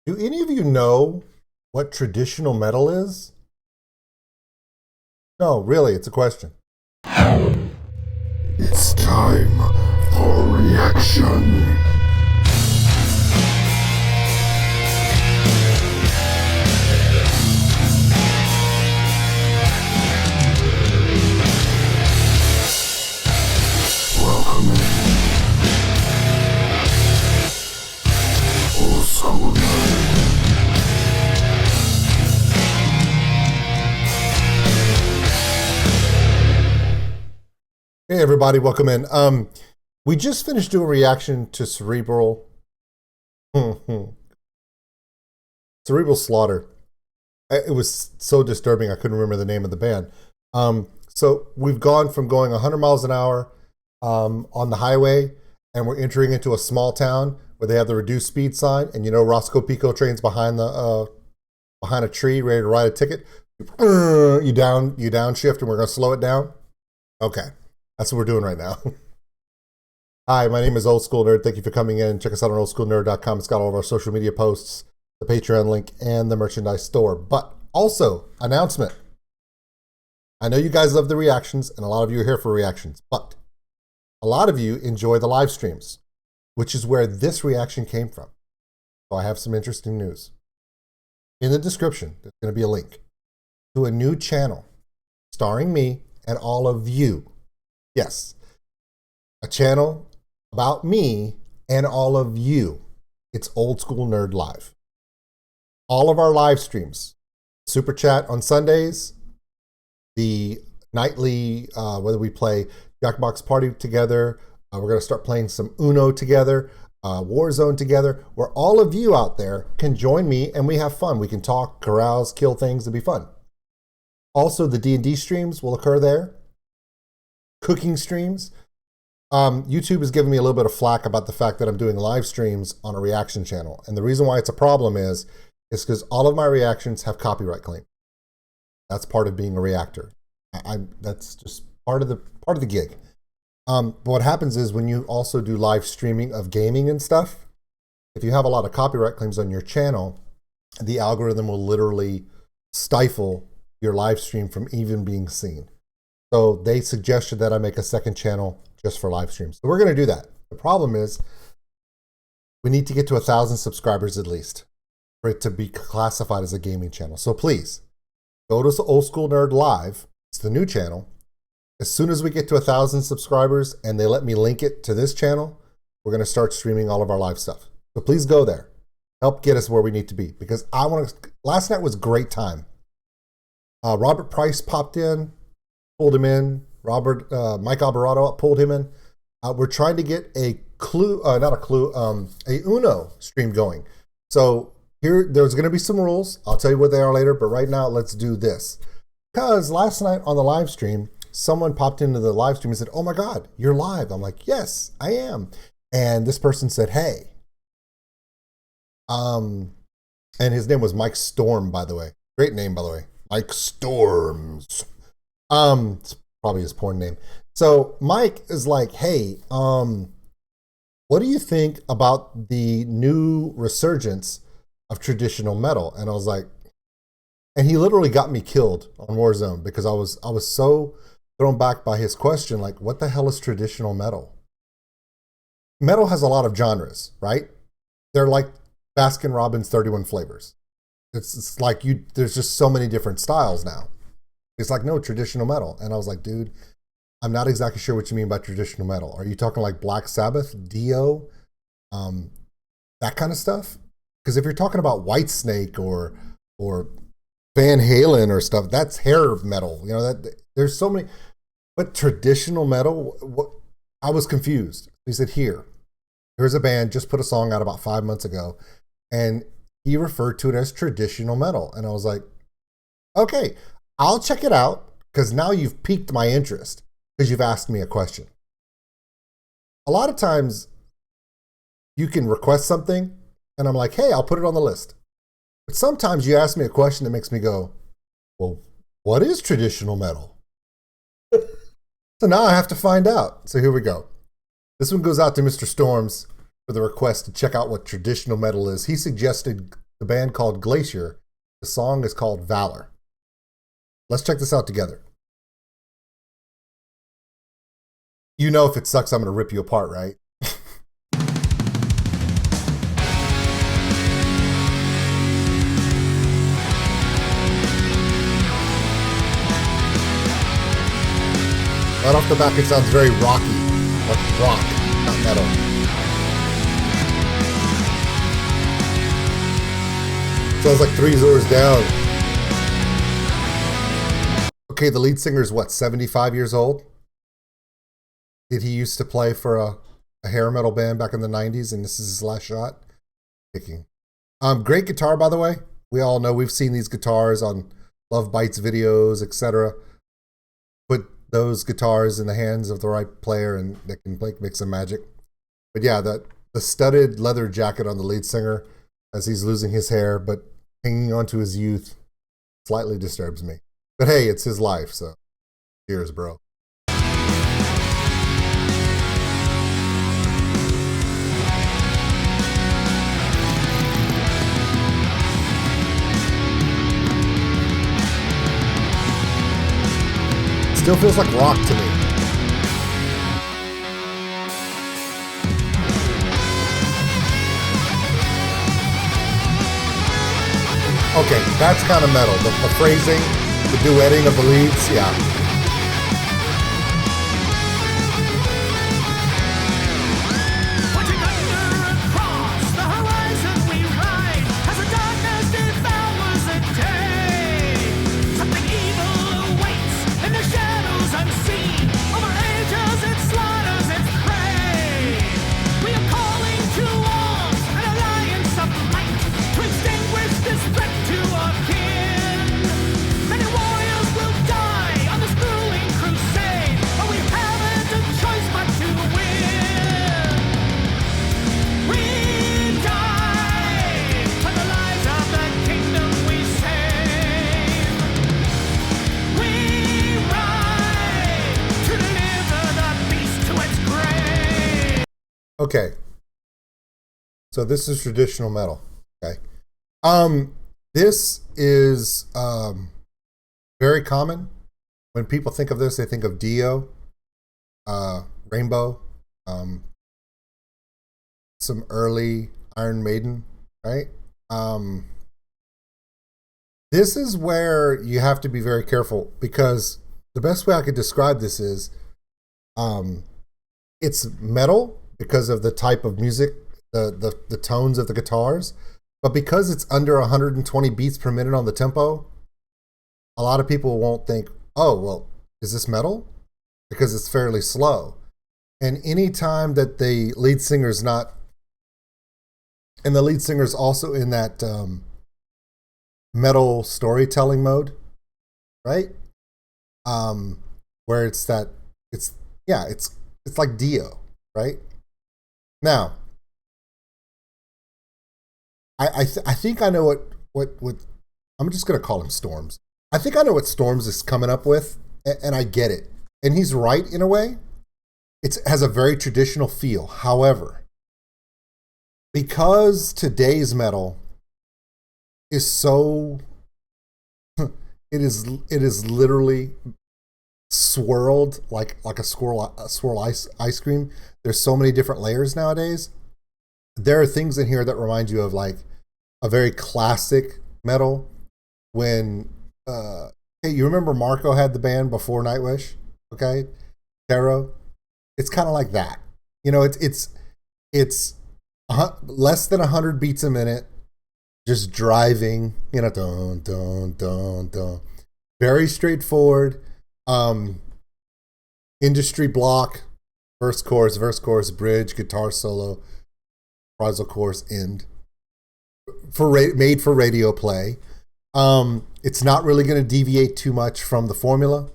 Do any of you know what traditional metal is? No, really, it's a question. It's time for reaction. Welcome old school nerd. Hey, everybody, welcome in. We just finished doing a reaction to Cerebral Slaughter. It was so disturbing, I couldn't remember the name of the band. So we've gone from going 100 miles an hour on the highway, and we're entering into a small town where they have the reduced speed sign, and you know Roscoe Pico train's behind a tree, ready to write a ticket. You downshift, and we're gonna slow it down. Okay, that's what we're doing right now. Hi, my name is Old School Nerd. Thank you for coming in. Check us out on oldschoolnerd.com. It's got all of our social media posts, the Patreon link, and the merchandise store. But also, announcement. I know you guys love the reactions, and a lot of you are here for reactions, but a lot of you enjoy the live streams, which is where this reaction came from. So I have some interesting news. In the description, there's going to be a link to a new channel starring me and all of you. Yes, a channel about me and all of you. It's Old School Nerd Live. All of our live streams, Super Chat on Sundays, the nightly, whether we play Jackbox Party together, we're going to start playing some Uno together, Warzone together, where all of you out there can join me and we have fun. We can talk, carouse, kill things, it'll be fun. Also, the D&D streams will occur there. Cooking streams. YouTube is giving me a little bit of flack about the fact that I'm doing live streams on a reaction channel. And the reason why it's a problem is because all of my reactions have copyright claim. That's part of being a reactor. That's just part of the gig. But what happens is when you also do live streaming of gaming and stuff, if you have a lot of copyright claims on your channel, the algorithm will literally stifle your live stream from even being seen. So they suggested that I make a second channel just for live streams. So we're going to do that. The problem is we need to get to 1,000 subscribers at least for it to be classified as a gaming channel. So please go to Old School Nerd Live. It's the new channel. As soon as we get to 1,000 subscribers and they let me link it to this channel, we're going to start streaming all of our live stuff. So please go there. Help get us where we need to be, because last night was a great time. Robert Price popped in, pulled him in. Mike Alvarado pulled him in. We're trying to get a Uno stream going. So there's going to be some rules. I'll tell you what they are later, but right now let's do this. Because last night on the live stream, someone popped into the live stream and said, "Oh my God, you're live." I'm like, "Yes, I am." And this person said, "Hey." And his name was Mike Storm, by the way. Great name, by the way. Mike Storms. It's probably his porn name. So Mike is like, "Hey, what do you think about the new resurgence of traditional metal?" And I was like, and he literally got me killed on Warzone because I was so thrown back by his question, like, what the hell is traditional metal? Metal has a lot of genres, right? They're like Baskin Robbins 31 flavors. It's like there's just so many different styles now. It's like, no, traditional metal. And I was like, dude, I'm not exactly sure what you mean by traditional metal. Are you talking like Black Sabbath, Dio, that kind of stuff? Because if you're talking about Whitesnake or Van Halen or stuff, that's hair metal. You know, that there's so many. But traditional metal, I was confused. He said, here's a band just put a song out about 5 months ago, and he referred to it as traditional metal. And I was like, okay, I'll check it out, because now you've piqued my interest because you've asked me a question. A lot of times you can request something and I'm like, hey, I'll put it on the list. But sometimes you ask me a question that makes me go, well, what is traditional metal? So now I have to find out. So here we go. This one goes out to Mr. Storms for the request to check out what traditional metal is. He suggested the band called Glacier. The song is called Valor. Let's check this out together. You know if it sucks, I'm going to rip you apart, right? Right off the back, it sounds very rocky, like rock, not metal. Sounds like Three Doors Down. Okay, the lead singer is what, 75 years old? Did he used to play for a hair metal band back in the 90s, and this is his last shot? Kicking. Great guitar, by the way. We all know, we've seen these guitars on Love Bites videos, etc. Put those guitars in the hands of the right player and they can make some magic. But yeah, the studded leather jacket on the lead singer as he's losing his hair but hanging on to his youth slightly disturbs me. But hey, it's his life, so cheers, bro. Still feels like rock to me. Okay, that's kind of metal. The phrasing, the duetting of the leads, yeah. Okay, so this is traditional metal. Okay, this is very common. When people think of this, they think of Dio, Rainbow, some early Iron Maiden, right? This is where you have to be very careful, because the best way I could describe this is it's metal because of the type of music, the tones of the guitars, but because it's under 120 beats per minute on the tempo, a lot of people won't think, oh, well, is this metal? Because it's fairly slow. And any time that the lead singer's not, and the lead singer's also in that metal storytelling mode, right? Where it's like Dio, right? Now, I think I know what I'm just gonna call him Storms. I think I know what Storms is coming up with, and I get it. And he's right in a way. It has a very traditional feel. However, because today's metal is so, it is literally swirled like a swirl ice cream. There's so many different layers nowadays. There are things in here that remind you of like a very classic metal. When hey, you remember Marco had the band before Nightwish? Okay, Tarot. It's kind of like that. You know, it's less than 100 beats a minute, just driving. You know, dun dun dun dun. Very straightforward. Industry block, verse, chorus, bridge, guitar solo, reprisal chorus, end. Made for radio play. It's not really going to deviate too much from the formula.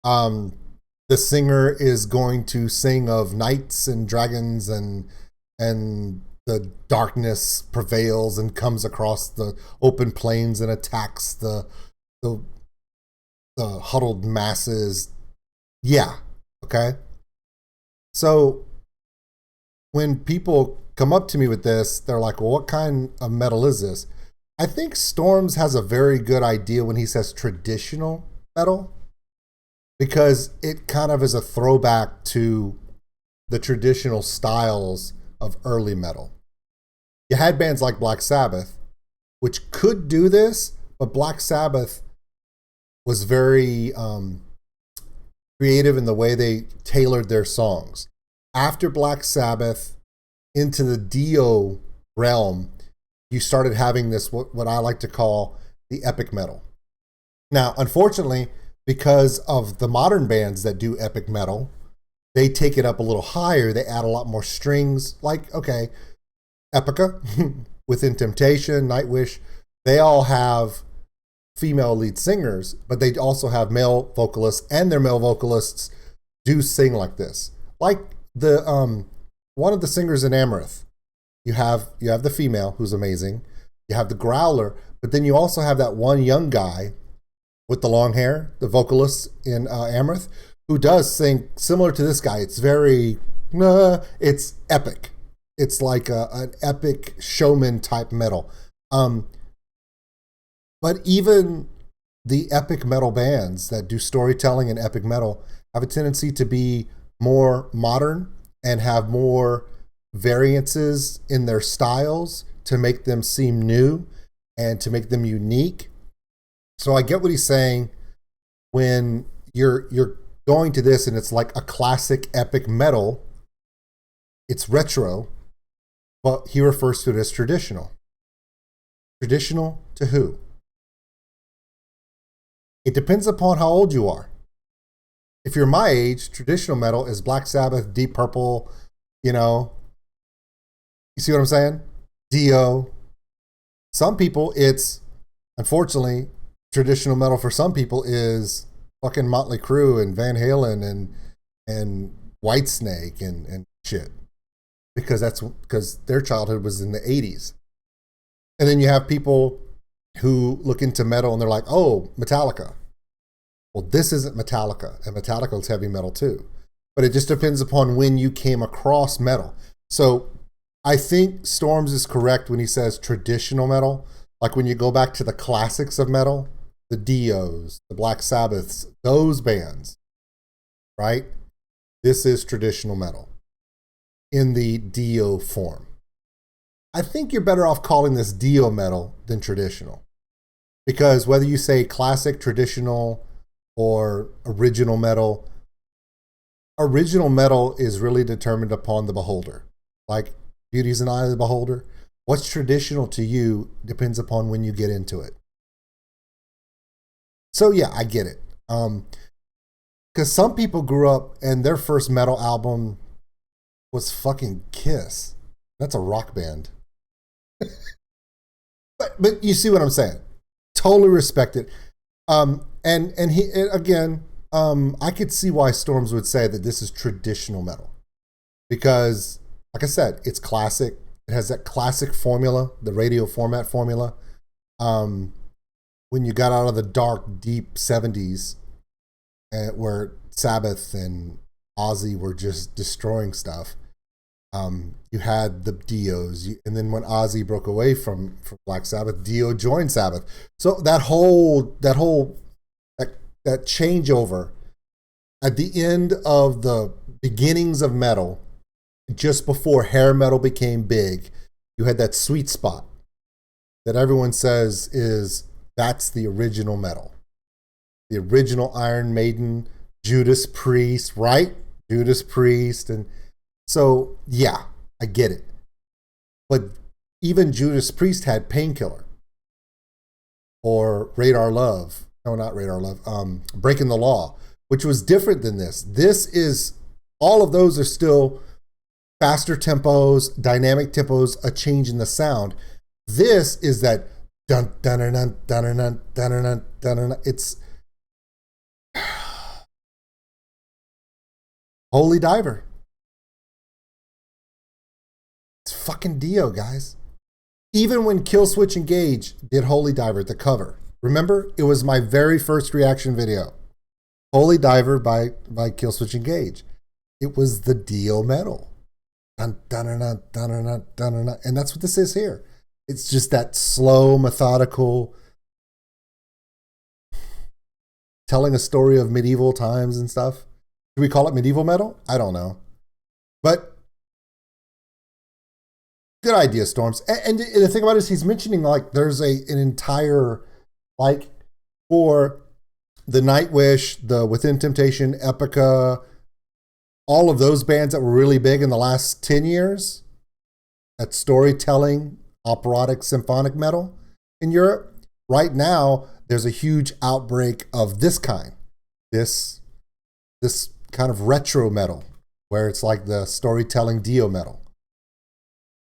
The singer is going to sing of knights and dragons, and the darkness prevails and comes across the open plains and attacks the huddled masses. Yeah. Okay. So when people come up to me with this, they're like, well, what kind of metal is this? I think Storms has a very good idea when he says traditional metal, because it kind of is a throwback to the traditional styles of early metal. You had bands like Black Sabbath, which could do this, but Black Sabbath was very creative in the way they tailored their songs. After Black Sabbath, into the Dio realm, you started having this, what I like to call the epic metal. Now, unfortunately, because of the modern bands that do epic metal, they take it up a little higher. They add a lot more strings, like, okay, Epica, Within Temptation, Nightwish, they all have female lead singers, but they also have male vocalists, and their male vocalists do sing like this. Like the one of the singers in Amaranth, you have the female who's amazing, you have the growler, but then you also have that one young guy with the long hair, the vocalist in Amaranth, who does sing similar to this guy. It's very, it's epic. It's like an epic showman type metal. But even the epic metal bands that do storytelling and epic metal have a tendency to be more modern and have more variances in their styles to make them seem new and to make them unique. So I get what he's saying when you're going to this and it's like a classic epic metal. It's retro, but he refers to it as traditional. Traditional to who? It depends upon how old you are. If you're my age, traditional metal is Black Sabbath, Deep Purple, you see what I'm saying? Dio. Some people, it's, unfortunately, traditional metal for some people is fucking Motley Crue and Van Halen and Whitesnake and shit. Because their childhood was in the 80s. And then you have people who look into metal and they're like, oh, Metallica. Well, this isn't Metallica, and Metallica is heavy metal too. But it just depends upon when you came across metal. So I think Storms is correct when he says traditional metal. Like when you go back to the classics of metal, the Dios, the Black Sabbaths, those bands, right? This is traditional metal in the Dio form. I think you're better off calling this Dio metal than traditional. Because whether you say classic, traditional, or original metal is really determined upon the beholder. Like beauty's an eye of the beholder. What's traditional to you depends upon when you get into it. So yeah, I get it. Because some people grew up and their first metal album was fucking Kiss. That's a rock band. but you see what I'm saying? Totally respect it. And he, again, I could see why Storms would say that this is traditional metal. Because, like I said, it's classic. It has that classic formula, the radio format formula. When you got out of the dark, deep 70s, where Sabbath and Ozzy were just destroying stuff, you had the Dios. And then when Ozzy broke away from Black Sabbath, Dio joined Sabbath. So that changeover at the end of the beginnings of metal, just before hair metal became big, you had that sweet spot that everyone says that's the original metal. The original Iron Maiden, Judas Priest, right? Judas Priest. And so, yeah, I get it. But even Judas Priest had Painkiller or Radar Love. No, not Radar Love. Breaking the Law, which was different than this. This is, all of those are still faster tempos, dynamic tempos, a change in the sound. This is that dun dun dun dun dun dun dun dun dun. It's Holy Diver. It's fucking Dio, guys. Even when Killswitch Engage did Holy Diver, the cover. Remember, it was my very first reaction video. Holy Diver by Killswitch Engage. It was the Dio metal. dun, dun, dun, dun, dun, dun, dun, dun, dun. And that's what this is here. It's just that slow, methodical, telling a story of medieval times and stuff. Do we call it medieval metal? I don't know. But good idea, Storms. And the thing about it is he's mentioning like there's an entire, like, for the Nightwish, the Within Temptation, Epica, all of those bands that were really big in the last 10 years, that storytelling, operatic, symphonic metal in Europe. Right now, there's a huge outbreak of this kind, this kind of retro metal, where it's like the storytelling Dio metal.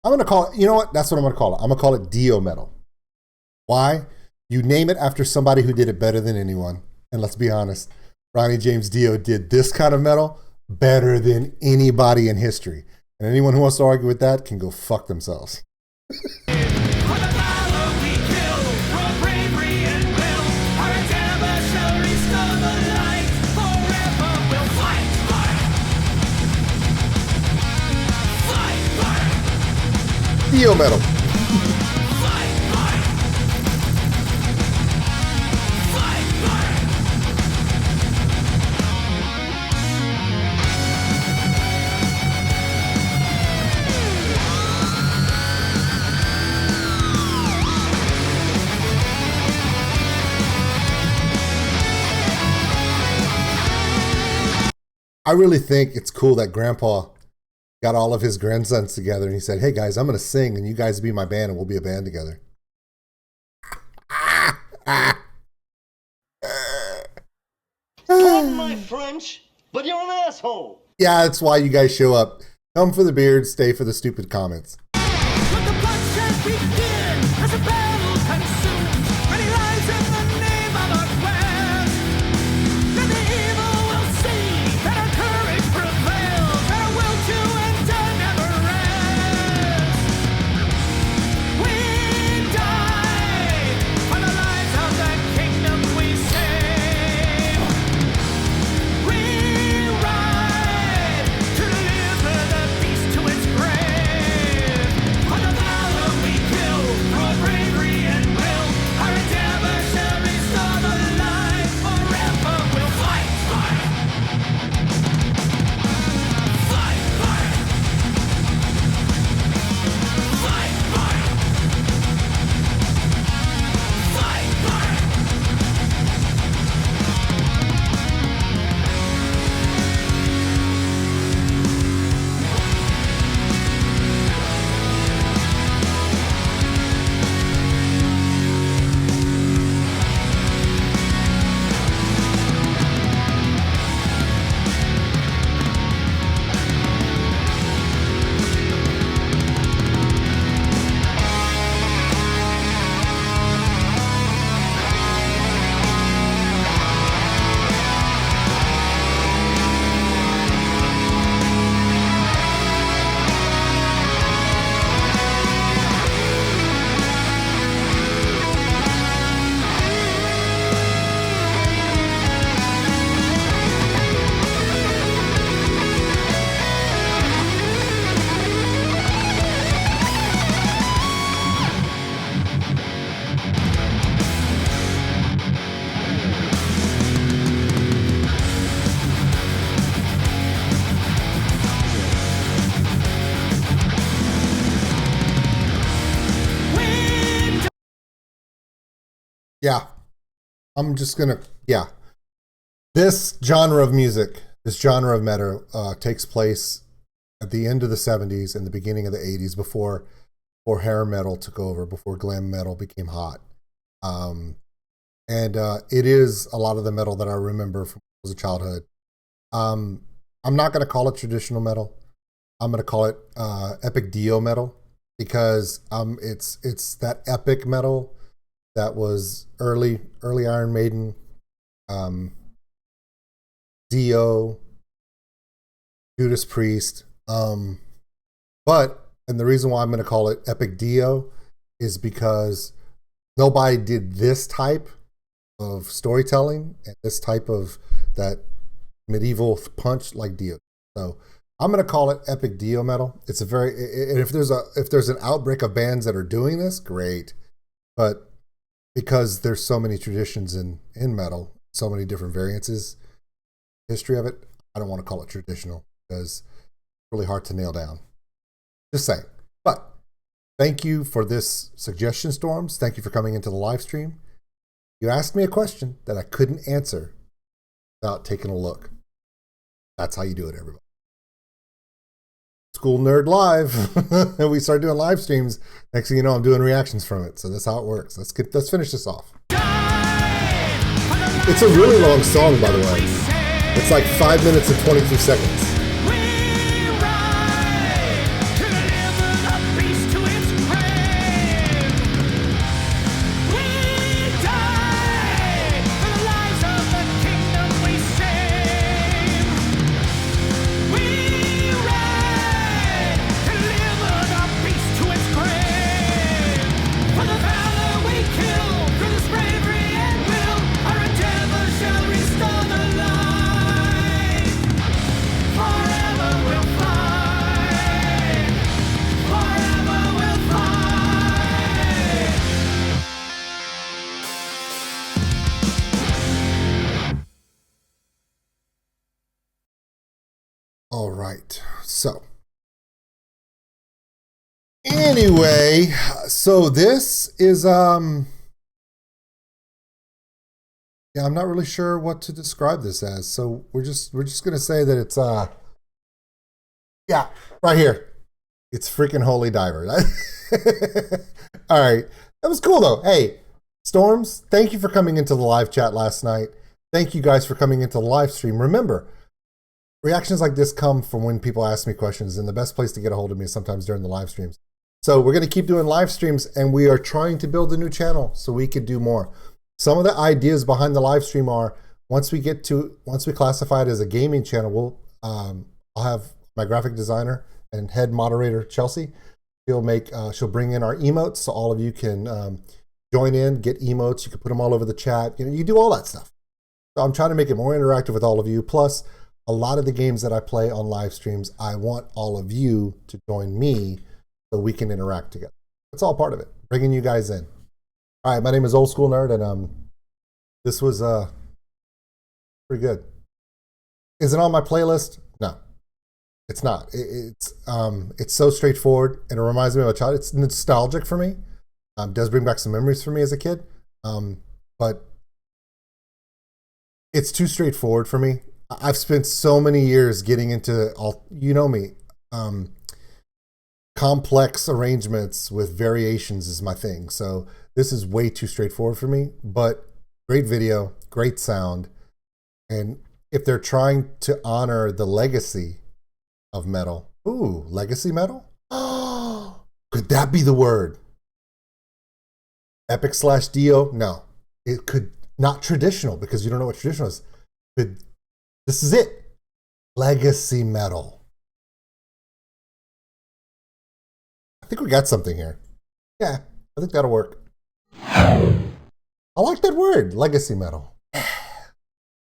I'm going to call it, you know what? That's what I'm going to call it. I'm going to call it Dio metal. Why? You name it after somebody who did it better than anyone. And let's be honest, Ronnie James Dio did this kind of metal better than anybody in history. And anyone who wants to argue with that can go fuck themselves. Dio metal. I really think it's cool that Grandpa got all of his grandsons together and he said, hey guys, I'm going to sing and you guys be my band and we'll be a band together. Pardon my French, but you're an asshole. Yeah, that's why you guys show up. Come for the beard, stay for the stupid comments. Let the bloodshed begin as a battle consumes. Many lives in the name of our quest. Then the evil will see that our courage prevails, and our will to endure never rests. We die for the lives of the kingdom we save. We ride to deliver the beast to its grave. For the valor we kill, for bravery and will, our endeavor shall restore the life. Forever we'll fight, fight, fight, fight, fight, fight, fight, fight. Yeah, I'm just gonna, yeah. This genre of music, this genre of metal takes place at the end of the 70s and the beginning of the 80s before hair metal took over, before glam metal became hot. And it is a lot of the metal that I remember from as a childhood. I'm not going to call it traditional metal. I'm going to call it epic Dio metal because it's that epic metal that was early Iron Maiden, Dio, Judas Priest. But and the reason why I'm going to call it epic Dio is because nobody did this type of storytelling and this type of that medieval punch like Dio. So I'm gonna call it epic Dio metal. It's a very, and if there's an outbreak of bands that are doing this, great. But because there's so many traditions in metal, so many different variances, history of it, I don't want to call it traditional because it's really hard to nail down. Just saying. But thank you for this suggestion, Storms. Thank you for coming into the live stream. You asked me a question that I couldn't answer without taking a look. That's how you do it, everybody. School Nerd Live. And we started doing live streams. Next thing you know, I'm doing reactions from it. So that's how it works. Let's finish this off. It's a really long song, by the way. It's like 5 minutes and 22 seconds. All right. So anyway, so this is yeah, I'm not really sure what to describe this as. So we're just going to say that it's yeah, right here. It's freaking Holy Diver. All right. That was cool though. Hey, Storms, thank you for coming into the live chat last night. Thank you guys for coming into the live stream. Remember, reactions like this come from when people ask me questions, and the best place to get a hold of me is sometimes during the live streams. So we're going to keep doing live streams, and we are trying to build a new channel so we could do more. Some of the ideas behind the live stream are once we classify it as a gaming channel, I'll have my graphic designer and head moderator Chelsea. She'll bring in our emotes so all of you can join in, get emotes. You can put them all over the chat. You do all that stuff. So I'm trying to make it more interactive with all of you. Plus, a lot of the games that I play on live streams, I want all of you to join me so we can interact together. That's all part of it, bringing you guys in. All right, my name is Old School Nerd, and this was pretty good. Is it on my playlist? No, it's not. It's so straightforward, and it reminds me of a child. It's nostalgic for me. Does bring back some memories for me as a kid, but it's too straightforward for me. I've spent so many years getting into me, complex arrangements with variations is my thing. So this is way too straightforward for me, but great video, great sound. And if they're trying to honor the legacy of metal, ooh, legacy metal? Oh, could that be the word? Epic / Dio? No, it could not traditional because you don't know what traditional is. This is it. Legacy metal. I think we got something here. Yeah, I think that'll work. I like that word, legacy metal.